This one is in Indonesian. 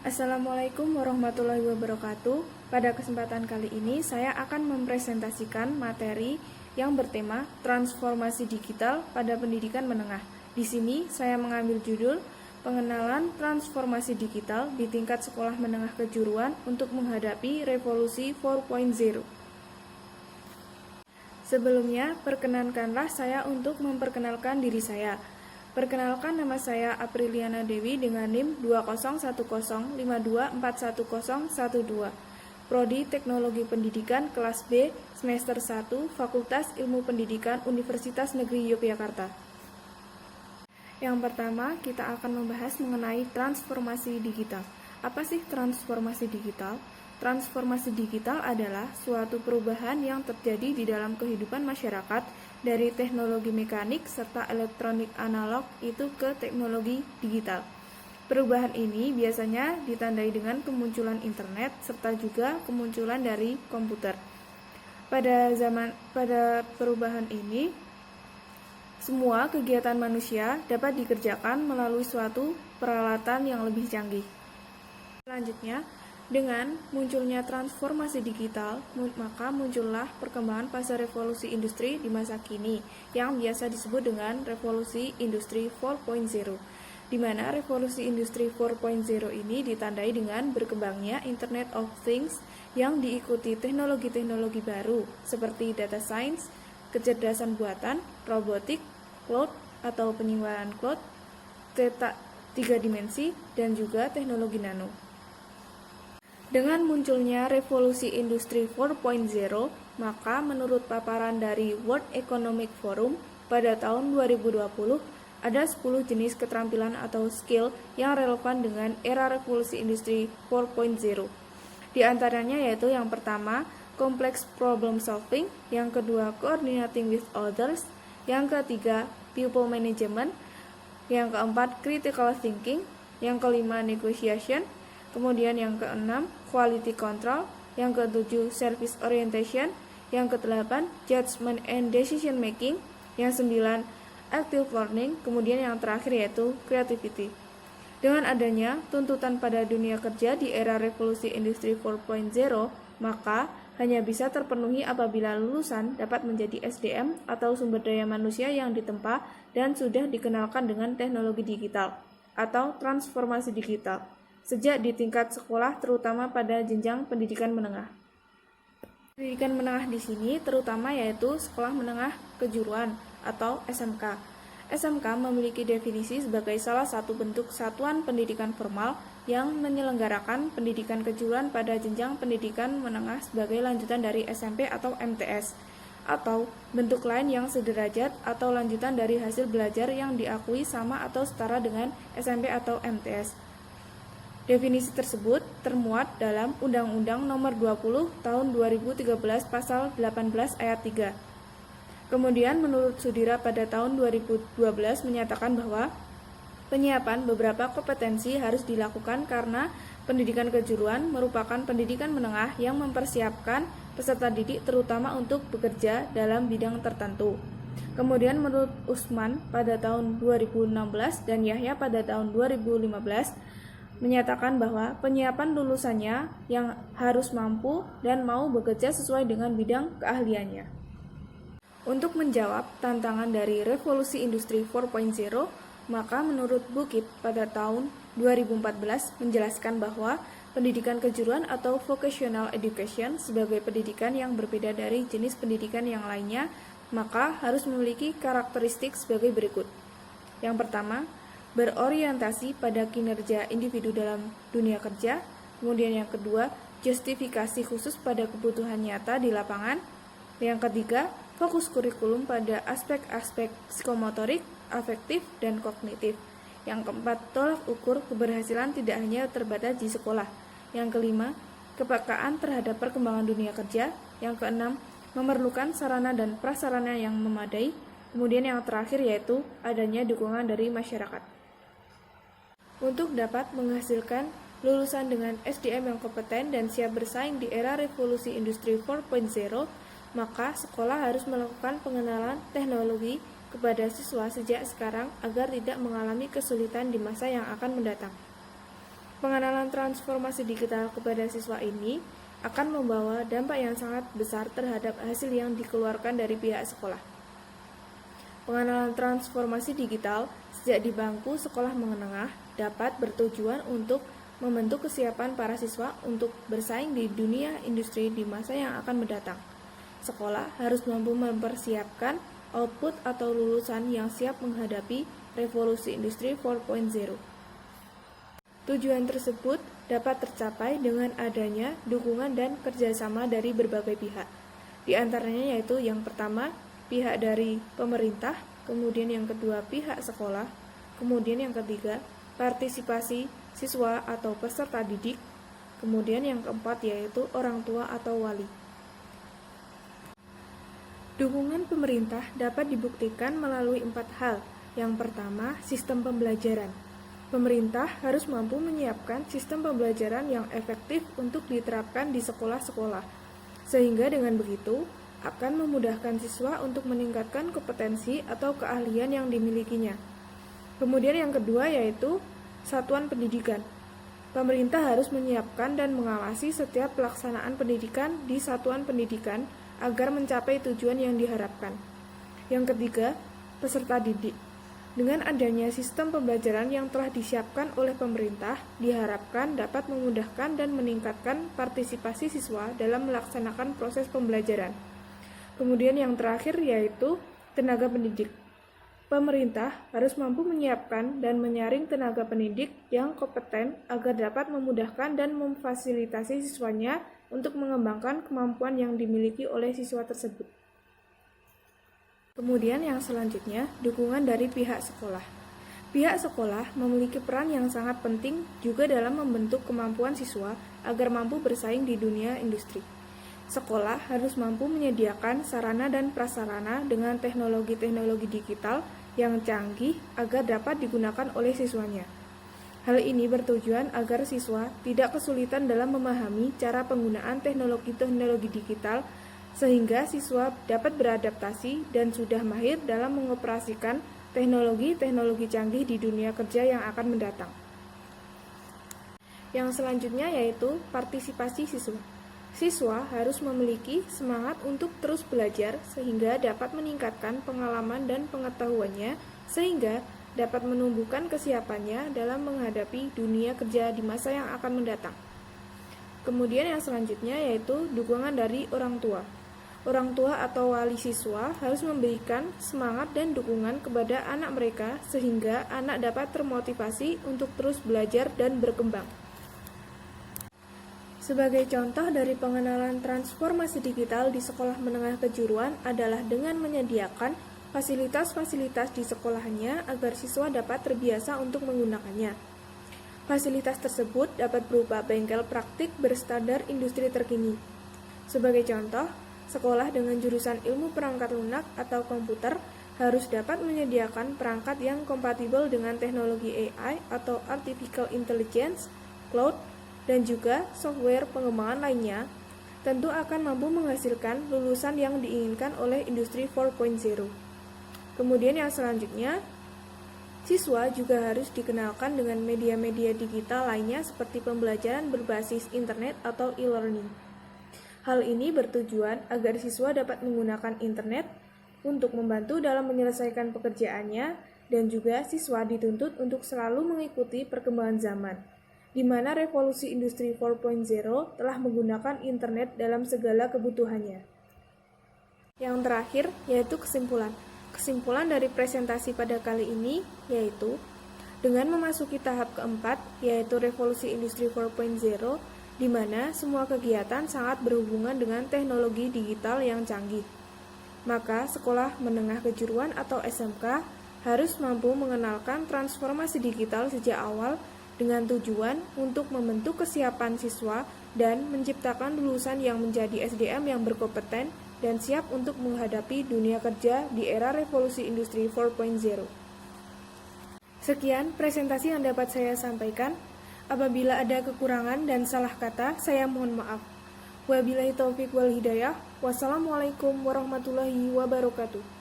Assalamualaikum warahmatullahi wabarakatuh. Pada kesempatan kali ini saya akan mempresentasikan materi yang bertema transformasi digital pada pendidikan menengah. Di sini saya mengambil judul pengenalan transformasi digital di tingkat sekolah menengah kejuruan untuk menghadapi revolusi 4.0. Sebelumnya, perkenankanlah saya untuk memperkenalkan diri saya. Perkenalkan, nama saya Apriliana Dewi dengan NIM 201052411012. Prodi Teknologi Pendidikan kelas B, semester 1, Fakultas Ilmu Pendidikan Universitas Negeri Yogyakarta. Yang pertama, kita akan membahas mengenai transformasi digital. Apa sih transformasi digital? Transformasi digital adalah suatu perubahan yang terjadi di dalam kehidupan masyarakat dari teknologi mekanik serta elektronik analog itu ke teknologi digital. Perubahan ini biasanya ditandai dengan kemunculan internet serta juga kemunculan dari komputer. Pada perubahan ini, semua kegiatan manusia dapat dikerjakan melalui suatu peralatan yang lebih canggih. Selanjutnya, dengan munculnya transformasi digital, maka muncullah perkembangan fase revolusi industri di masa kini, yang biasa disebut dengan revolusi industri 4.0, di mana revolusi industri 4.0 ini ditandai dengan berkembangnya Internet of Things yang diikuti teknologi-teknologi baru seperti data science, kecerdasan buatan, robotik, cloud atau penyimpanan cloud, data 3 dimensi, dan juga teknologi nano. Dengan munculnya revolusi industri 4.0, maka menurut paparan dari World Economic Forum pada tahun 2020, ada 10 jenis keterampilan atau skill yang relevan dengan era revolusi industri 4.0. Di antaranya yaitu yang pertama, complex problem solving, yang kedua, coordinating with others, yang ketiga, people management, yang keempat, critical thinking, yang kelima, negotiation, kemudian yang keenam, quality control, yang ketujuh, service orientation, yang kedelapan, judgment and decision making, yang sembilan, active learning, kemudian yang terakhir yaitu creativity. Dengan adanya tuntutan pada dunia kerja di era revolusi industri 4.0, maka hanya bisa terpenuhi apabila lulusan dapat menjadi SDM atau sumber daya manusia yang ditempa dan sudah dikenalkan dengan teknologi digital atau transformasi digital sejak di tingkat sekolah, terutama pada jenjang pendidikan menengah. Pendidikan menengah di sini terutama yaitu sekolah menengah kejuruan atau SMK. SMK memiliki definisi sebagai salah satu bentuk satuan pendidikan formal yang menyelenggarakan pendidikan kejuruan pada jenjang pendidikan menengah sebagai lanjutan dari SMP atau MTS, atau bentuk lain yang sederajat atau lanjutan dari hasil belajar yang diakui sama atau setara dengan SMP atau MTS. Definisi tersebut termuat dalam Undang-Undang Nomor 20 Tahun 2013 Pasal 18 Ayat 3. Kemudian menurut Sudira pada tahun 2012 menyatakan bahwa penyiapan beberapa kompetensi harus dilakukan karena pendidikan kejuruan merupakan pendidikan menengah yang mempersiapkan peserta didik terutama untuk bekerja dalam bidang tertentu. Kemudian menurut Usman pada tahun 2016 dan Yahya pada tahun 2015 menyatakan bahwa penyiapan lulusannya yang harus mampu dan mau bekerja sesuai dengan bidang keahliannya. Untuk menjawab tantangan dari revolusi industri 4.0, maka menurut Bukit pada tahun 2014 menjelaskan bahwa pendidikan kejuruan atau vocational education sebagai pendidikan yang berbeda dari jenis pendidikan yang lainnya, maka harus memiliki karakteristik sebagai berikut. Yang pertama, berorientasi pada kinerja individu dalam dunia kerja. Kemudian yang kedua, justifikasi khusus pada kebutuhan nyata di lapangan. Yang ketiga, fokus kurikulum pada aspek-aspek psikomotorik, afektif, dan kognitif. Yang keempat, tolak ukur keberhasilan tidak hanya terbatas di sekolah. Yang kelima, kepekaan terhadap perkembangan dunia kerja. Yang keenam, memerlukan sarana dan prasarana yang memadai. Kemudian yang terakhir yaitu adanya dukungan dari masyarakat. Untuk dapat menghasilkan lulusan dengan SDM yang kompeten dan siap bersaing di era revolusi industri 4.0, maka sekolah harus melakukan pengenalan teknologi kepada siswa sejak sekarang agar tidak mengalami kesulitan di masa yang akan mendatang. Pengenalan transformasi digital kepada siswa ini akan membawa dampak yang sangat besar terhadap hasil yang dikeluarkan dari pihak sekolah. Pengenalan transformasi digital sejak di bangku sekolah menengah dapat bertujuan untuk membentuk kesiapan para siswa untuk bersaing di dunia industri di masa yang akan mendatang. Sekolah harus mampu mempersiapkan output atau lulusan yang siap menghadapi revolusi industri 4.0. Tujuan tersebut dapat tercapai dengan adanya dukungan dan kerjasama dari berbagai pihak. Di antaranya yaitu yang pertama, pihak dari pemerintah, kemudian yang kedua pihak sekolah, kemudian yang ketiga, partisipasi siswa atau peserta didik, kemudian yang keempat yaitu orang tua atau wali. Dukungan pemerintah dapat dibuktikan melalui 4 hal. Yang pertama, sistem pembelajaran. Pemerintah harus mampu menyiapkan sistem pembelajaran yang efektif untuk diterapkan di sekolah-sekolah, sehingga dengan begitu akan memudahkan siswa untuk meningkatkan kompetensi atau keahlian yang dimilikinya. Kemudian yang kedua yaitu satuan pendidikan. Pemerintah harus menyiapkan dan mengawasi setiap pelaksanaan pendidikan di satuan pendidikan agar mencapai tujuan yang diharapkan. Yang ketiga, peserta didik. Dengan adanya sistem pembelajaran yang telah disiapkan oleh pemerintah, diharapkan dapat memudahkan dan meningkatkan partisipasi siswa dalam melaksanakan proses pembelajaran. Kemudian yang terakhir yaitu tenaga pendidik. Pemerintah harus mampu menyiapkan dan menyaring tenaga pendidik yang kompeten agar dapat memudahkan dan memfasilitasi siswanya untuk mengembangkan kemampuan yang dimiliki oleh siswa tersebut. Kemudian yang selanjutnya, dukungan dari pihak sekolah. Pihak sekolah memiliki peran yang sangat penting juga dalam membentuk kemampuan siswa agar mampu bersaing di dunia industri. Sekolah harus mampu menyediakan sarana dan prasarana dengan teknologi-teknologi digital yang canggih agar dapat digunakan oleh siswanya. Hal ini bertujuan agar siswa tidak kesulitan dalam memahami cara penggunaan teknologi-teknologi digital sehingga siswa dapat beradaptasi dan sudah mahir dalam mengoperasikan teknologi-teknologi canggih di dunia kerja yang akan mendatang. Yang selanjutnya yaitu partisipasi siswa. Siswa harus memiliki semangat untuk terus belajar sehingga dapat meningkatkan pengalaman dan pengetahuannya sehingga dapat menumbuhkan kesiapannya dalam menghadapi dunia kerja di masa yang akan mendatang. Kemudian yang selanjutnya yaitu dukungan dari orang tua. Orang tua atau wali siswa harus memberikan semangat dan dukungan kepada anak mereka sehingga anak dapat termotivasi untuk terus belajar dan berkembang. Sebagai contoh dari pengenalan transformasi digital di sekolah menengah kejuruan adalah dengan menyediakan fasilitas-fasilitas di sekolahnya agar siswa dapat terbiasa untuk menggunakannya. Fasilitas tersebut dapat berupa bengkel praktik berstandar industri terkini. Sebagai contoh, sekolah dengan jurusan ilmu perangkat lunak atau komputer harus dapat menyediakan perangkat yang kompatibel dengan teknologi AI atau Artificial Intelligence, cloud, dan juga software pengembangan lainnya, tentu akan mampu menghasilkan lulusan yang diinginkan oleh industri 4.0. Kemudian yang selanjutnya, siswa juga harus dikenalkan dengan media-media digital lainnya seperti pembelajaran berbasis internet atau e-learning. Hal ini bertujuan agar siswa dapat menggunakan internet untuk membantu dalam menyelesaikan pekerjaannya dan juga siswa dituntut untuk selalu mengikuti perkembangan zaman, di mana revolusi industri 4.0 telah menggunakan internet dalam segala kebutuhannya. Yang terakhir yaitu kesimpulan. Kesimpulan dari presentasi pada kali ini yaitu dengan memasuki tahap keempat yaitu revolusi industri 4.0 di mana semua kegiatan sangat berhubungan dengan teknologi digital yang canggih. Maka sekolah menengah kejuruan atau SMK harus mampu mengenalkan transformasi digital sejak awal dengan tujuan untuk membentuk kesiapan siswa dan menciptakan lulusan yang menjadi SDM yang berkompeten dan siap untuk menghadapi dunia kerja di era revolusi industri 4.0. Sekian presentasi yang dapat saya sampaikan. Apabila ada kekurangan dan salah kata, saya mohon maaf. Wabillahi taufiq wal hidayah. Wassalamualaikum warahmatullahi wabarakatuh.